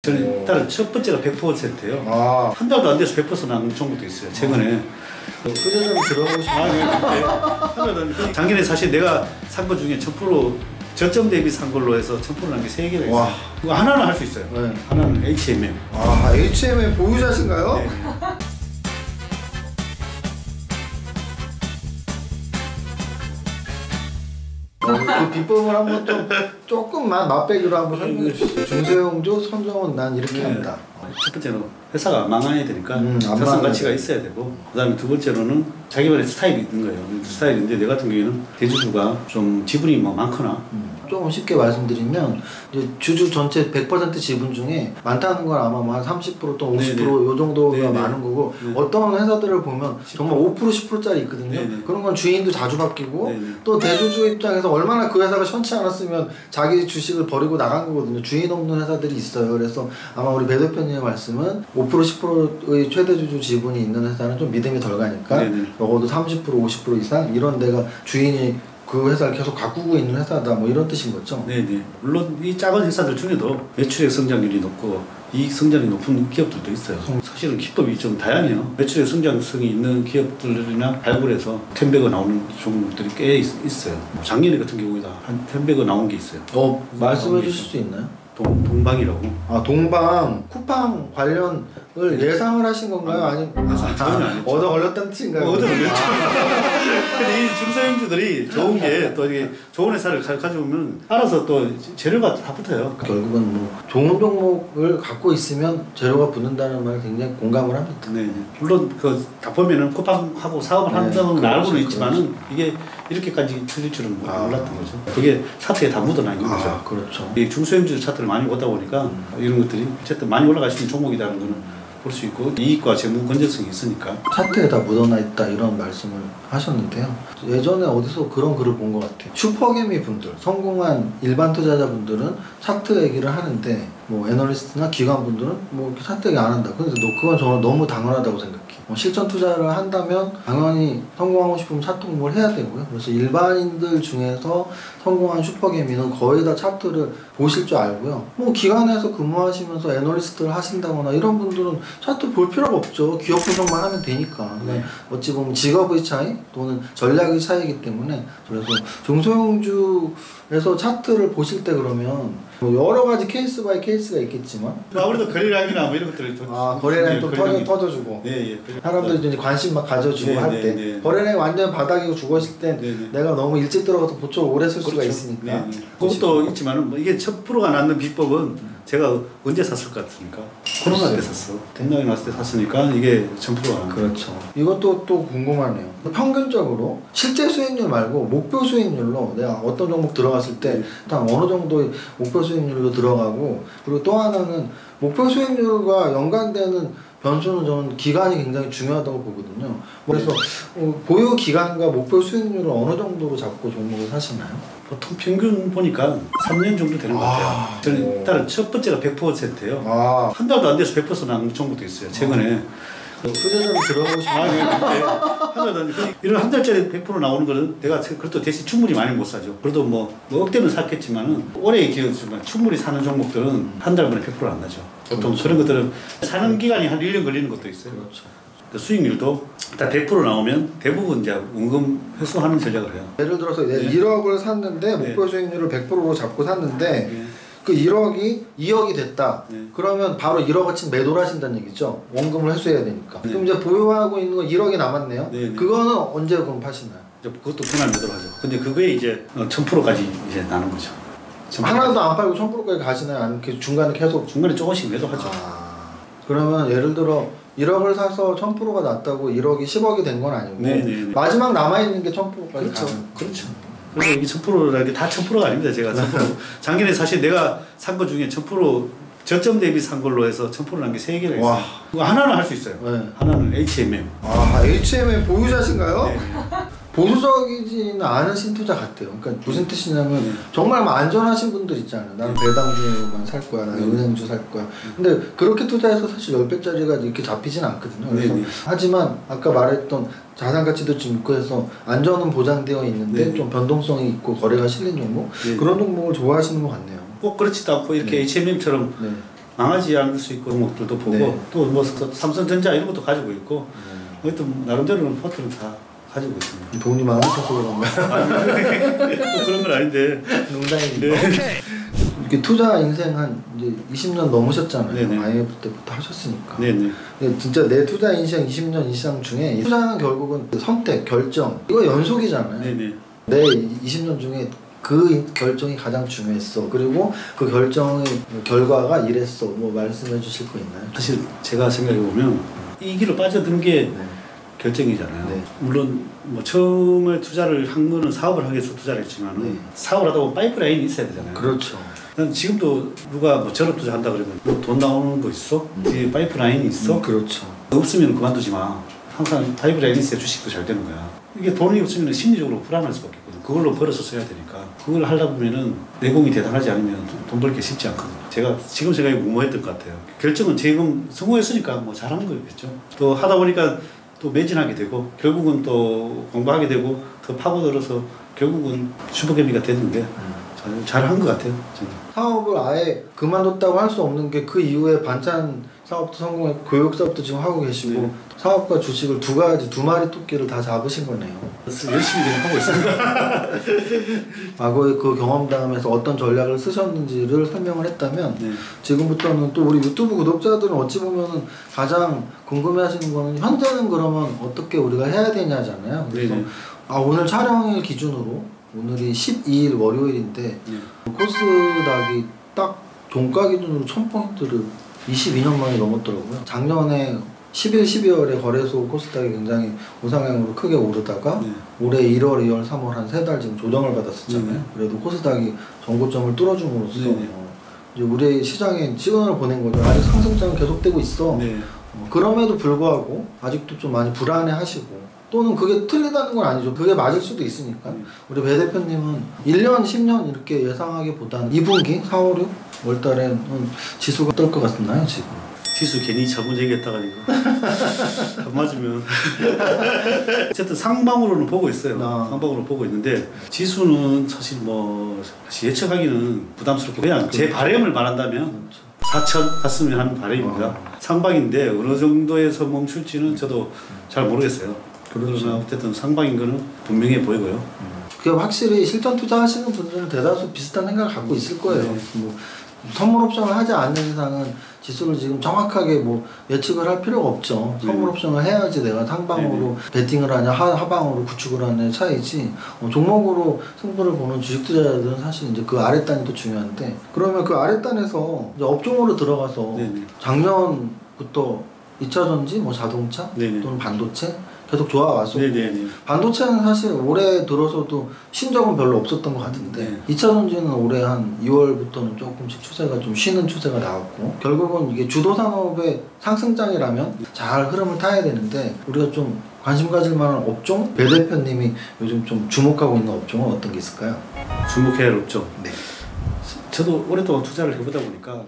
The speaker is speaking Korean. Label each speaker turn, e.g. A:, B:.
A: 저는 일단 첫 번째가 100%예요. 한 달도 안 돼서 100% 나온 종목도 있어요. 최근에.
B: 투자자로 들어가고
A: 싶어요. 작년에 사실 내가 산 거 중에 1000% 저점 대비 산 걸로 해서 1000% 난 게 3개가 있어요. 그거 하나는 할 수 있어요. 네. 하나는 HMM.
B: HMM 보유자신가요? 네. 그 비법을 한번 조금만 맛배기로 한번 설명해 주시죠. 중소형주 선정은 난 이렇게 합니다.
A: 첫 번째는 회사가 망해야 되니까 자산 가치가 있어야 되고, 그다음에 두 번째로는 자기만의 스타일이 있는 거예요. 스타일인데 내 같은 경우에는 대주주가 좀 지분이 뭐 많거나
B: 조금 쉽게 말씀드리면 이제 주주 전체 100% 지분 중에 많다는 건 아마 뭐 한 30% 또 50% 요 정도가 많은 거고, 어떤 회사들을 보면 정말 5% 10%짜리 있거든요. 그런 건 주인도 자주 바뀌고 또 대주주 입장에서 얼마나 그 회사가 시원치 않았으면 자기 주식을 버리고 나간 거거든요. 주인 없는 회사들이 있어요. 그래서 아마 우리 배 대표님의 말씀은 5% 10%의 최대주주 지분이 있는 회사는 좀 믿음이 덜 가니까 적어도 30% 50% 이상 이런 데가 주인이 그 회사를 계속 가꾸고 있는 회사다, 뭐 이런 뜻인 거죠?
A: 네네. 물론 이 작은 회사들 중에도 매출액 성장률이 높고 이익 성장이 높은 기업들도 있어요. 사실은 기법이 좀 다양해요. 매출액 성장성이 있는 기업들이나 발굴해서 10배가 나오는 종목들이 꽤 있어요. 작년에 같은 경우에도 한 10배가 나온 게 있어요.
B: 말씀해 주실 수 있나요?
A: 동방이라고.
B: 동방 쿠팡 관련을 예상을 하신 건가요? 아니면
A: 전혀 아니죠.
B: 얻어 걸렸다는 뜻인가요?
A: 얻어 걸렸죠. 근데 이 중소형주들이 좋은 게 또 이게 좋은 회사를 가져오면 알아서 또 재료가 다 붙어요.
B: 결국은 뭐 좋은 종목을 갖고 있으면 재료가 붙는다는 말 굉장히 공감을 합니다.
A: 네. 물론 그 다 보면은 쿠팡하고 사업을 한다는 알고는 있지만은 이게 이렇게까지 틀릴 줄은 몰랐던 거죠. 그게 차트에 다 묻어나 있는 거죠.
B: 그렇죠.
A: 이 중소형주 차트를 많이 보다 보니까 이런 것들이 어쨌든 많이 올라갈 수 있는 종목이라는 거는 볼 수 있고, 이익과 재무 건전성이 있으니까.
B: 차트에 다 묻어나 있다 이런 말씀을 하셨는데요. 예전에 어디서 그런 글을 본 것 같아요. 슈퍼개미 분들, 성공한 일반 투자자분들은 차트 얘기를 하는데 뭐 애널리스트나 기관분들은 뭐 차트 얘기 안 한다. 근데 그건 저는 너무 당연하다고 생각해요. 실전 투자를 한다면 당연히 성공하고 싶으면 차트 공부를 해야 되고요. 그래서 일반인들 중에서 성공한 슈퍼개미는 거의 다 차트를 보실 줄 알고요. 뭐 기관에서 근무하시면서 애널리스트를 하신다거나 이런 분들은 차트 볼 필요가 없죠. 기업 분석만 하면 되니까. 어찌 보면 직업의 차이 또는 전략의 차이이기 때문에, 그래서 중소형주에서 차트를 보실 때 그러면 뭐 여러 가지 케이스 바이 케이스가 있겠지만
A: 아무래도 거래량이나 뭐 이런 것들을
B: 거래량이 또 터져주고 사람들이 이제 관심 막 가져주고 할 때 거래량이 완전 바닥이고 죽었을 때 내가 너무 일찍 들어가서 보초를 오래 쓸 수가 있으니까
A: 그것도 있지만은 뭐 이게 10%가 낳는 비법은 제가 언제 샀을 것 같습니까? 코로나 때 샀어. 대박이 났을 때 샀으니까 이게 1000%가 나는.
B: 그렇죠. 이것도 또 궁금하네요. 평균적으로 실제 수익률 말고 목표 수익률로 내가 어떤 종목 들어갔을 때 딱 어느 정도의 목표 수익률로 들어가고, 그리고 또 하나는 목표 수익률과 연관되는 변수는 저는 기간이 굉장히 중요하다고 보거든요. 그래서 보유 기간과 목표 수익률을 어느 정도로 잡고 종목을 사시나요?
A: 보통 평균 보니까 3년 정도 되는 것 같아요. 저는 일단 첫 번째가 100%예요. 한 달도 안 돼서 100% 나온 종목도 있어요. 최근에.
B: 투자자로 들어가고 싶어요.
A: 이런 한 달짜리 100% 나오는 거는 내가 그래도 대신 충분히 많이 못 사죠. 그래도 뭐 억대는 샀겠지만은 오래 기회지만 충분히 사는 종목들은 한 달 만에 100% 안 나죠. 보통 그런 것들은 사는 기간이 한 1년 걸리는 것도 있어요. 수익률도 일단 100% 나오면 대부분 이제 원금 회수하는 전략을 해요.
B: 예를 들어서 1억을 샀는데 목표 수익률을 100%로 잡고 샀는데 그 1억이 2억이 됐다. 그러면 바로 1억어치 매도를 하신다는 얘기죠. 원금을 회수해야 되니까. 그럼 이제 보유하고 있는 건 1억이 남았네요. 그거는 언제 그럼 파시나요?
A: 그것도 분할 매도를 하죠. 근데 그거에 이제 1000%까지 이제 나는 거죠.
B: 하나도 안 팔고 1000%까지 가시나요? 아니면 중간에 계속?
A: 중간에 조금씩 매도하죠.
B: 그러면 예를 들어 1억을 사서 1000%가 났다고 1억이 10억이 된 건 아니고 마지막 남아있는 게 1000%까지
A: 그렇죠. 그래서 이게 1000%라는 게 다 1000%가 아닙니다. 제가 1000%. 작년에 사실 내가 산 거 중에 1000% 저점 대비 산 걸로 해서 1000%라는 게 3개가 있어요. 그거 하나는 할 수 있어요. 하나는 HMM.
B: HMM 보유자신가요? 보수적이지는 않은 신투자 같아요. 그러니까 무슨 뜻이냐면 정말 안전하신 분들 있잖아요. 나는 배당주만 살 거야, 나는 은행주 살 거야. 근데 그렇게 투자해서 사실 10배짜리가 이렇게 잡히진 않거든요. 그래서 하지만 아까 말했던 자산 가치도 좀 있고 해서 안전은 보장되어 있는데 좀 변동성이 있고 거래가 실린 종목, 그런 종목을 좋아하시는 것 같네요.
A: 꼭 그렇지도 않고 이렇게 HMM처럼 망하지 않을 수 있고 종목들도 보고
B: 네.
A: 또 뭐 삼성전자 이런 것도 가지고 있고 하여튼 나름대로는 포트를 다 가지고 있습니다.
B: 돈이 많으셔서 그런가요?
A: 또 그런 건 아닌데
B: 농담입니다.
A: 네.
B: 이렇게 투자 인생 한 이제 20년 넘으셨잖아요.
A: 네네.
B: IMF 때부터 하셨으니까.
A: 네네.
B: 근데 진짜 내 투자 인생 20년 이상 중에 투자는 결국은 선택, 결정 이거 연속이잖아요.
A: 네네.
B: 내 20년 중에 그 결정이 가장 중요했어. 그리고 그 결정의 결과가 이랬어. 뭐 말씀해 주실 거 있나요?
A: 사실 제가 생각해 보면 이 길로 빠져든 게
B: 네.
A: 결정이잖아요.
B: 네.
A: 물론 뭐 처음에 투자를 한 거는 사업을 하기 위해서 투자를 했지만
B: 네.
A: 사업을 하다 보면 파이프라인이 있어야 되잖아요.
B: 그렇죠.
A: 난 지금도 누가 뭐 전업 투자 한다 그러면 뭐 돈 나오는 거 있어? 뒤에 파이프라인이 있어?
B: 그렇죠.
A: 없으면 그만두지 마. 항상 파이프라인이 있어야 주식도 잘 되는 거야. 이게 돈이 없으면 심리적으로 불안할 수밖에 없거든. 그걸로 벌어서 써야 되니까. 그걸 하다 보면은 내공이 대단하지 않으면 돈 벌기 쉽지 않거든. 제가 지금 생각이 무모했던 것 같아요. 결정은 지금 성공했으니까 뭐 잘한 거겠죠. 또 하다 보니까 또 매진하게 되고 결국은 또 공부하게 되고 더 파고들어서 결국은 슈퍼개미가 되는 게 잘한 것 같아요. 저는.
B: 사업을 아예 그만뒀다고 할 수 없는 게 그 이후에 반찬 사업도 성공했고 교육 사업도 지금 하고 계시고
A: 네.
B: 사업과 주식을 두 마리 토끼를 다 잡으신 거네요.
A: 열심히 그냥 하고 있습니다.
B: 과거에 그 경험담에서 어떤 전략을 쓰셨는지를 설명을 했다면
A: 네.
B: 지금부터는 또 우리 유튜브 구독자들은 어찌 보면은 가장 궁금해하시는 거는 현재는 그러면 어떻게 우리가 해야 되냐잖아요. 그래서
A: 네네.
B: 오늘 촬영일 기준으로 오늘이 12일 월요일인데
A: 네.
B: 코스닥이 딱 종가 기준으로 1000포인트를 22년 만에 넘었더라고요. 작년에 11, 12월에 거래소 코스닥이 굉장히 우상향으로 크게 오르다가
A: 네.
B: 올해 1월, 2월, 3월 한 3달 지금 조정을 받았었잖아요.
A: 네.
B: 그래도 코스닥이 전고점을 뚫어줌으로써
A: 네.
B: 이제 우리 시장에 시그널을 보낸 거죠. 아직 상승장은 계속되고 있어.
A: 네.
B: 그럼에도 불구하고 아직도 좀 많이 불안해 하시고 또는 그게 틀리다는 건 아니죠. 그게 맞을 수도 있으니까. 우리 배 대표님은 1년, 10년 이렇게 예상하기보다는 2분기, 4, 5, 6 월달에는 지수가 어떨 것 같나요, 지금?
A: 지수 괜히 잘못 얘기했다가 이거 안 맞으면 어쨌든 상방으로는 보고 있어요. 상방으로 보고 있는데 지수는 사실 뭐 사실 예측하기는 부담스럽고 그냥 제 바람을 말한다면 4천 갔으면 하는 바람입니다. 상방인데 어느 정도에서 멈출지는 저도 잘 모르겠어요. 그러나 어쨌든 상방인 거는 분명해 보이고요.
B: 그게 확실히 실전 투자하시는 분들은 대다수 비슷한 생각을 갖고 있을 거예요.
A: 네.
B: 뭐 선물 옵션을 하지 않는 이상은 지수를 지금 정확하게 뭐 예측을 할 필요가 없죠. 선물 옵션을 해야지 내가 상방으로 배팅을 하냐 하방으로 구축을 하냐의 차이지 종목으로 승부를 보는 주식 투자자들은 사실 이제 그 아랫단이 또 중요한데 그러면 그 아랫단에서 이제 업종으로 들어가서
A: 네네.
B: 작년부터 2차전지, 뭐 자동차
A: 네네.
B: 또는 반도체 계속 좋아왔었고
A: 네네네.
B: 반도체는 사실 올해 들어서도 신적은 별로 없었던 것 같은데
A: 네.
B: 2차전지는 올해 한 2월부터는 조금씩 추세가 좀 쉬는 추세가 나왔고 결국은 이게 주도 산업의 상승장이라면 잘 흐름을 타야 되는데 우리가 좀 관심 가질 만한 업종? 배 대표님이 요즘 좀 주목하고 있는 업종은 어떤 게 있을까요?
A: 주목해야 할 업종.
B: 네.
A: 저도 오랫동안 투자를 해보다 보니까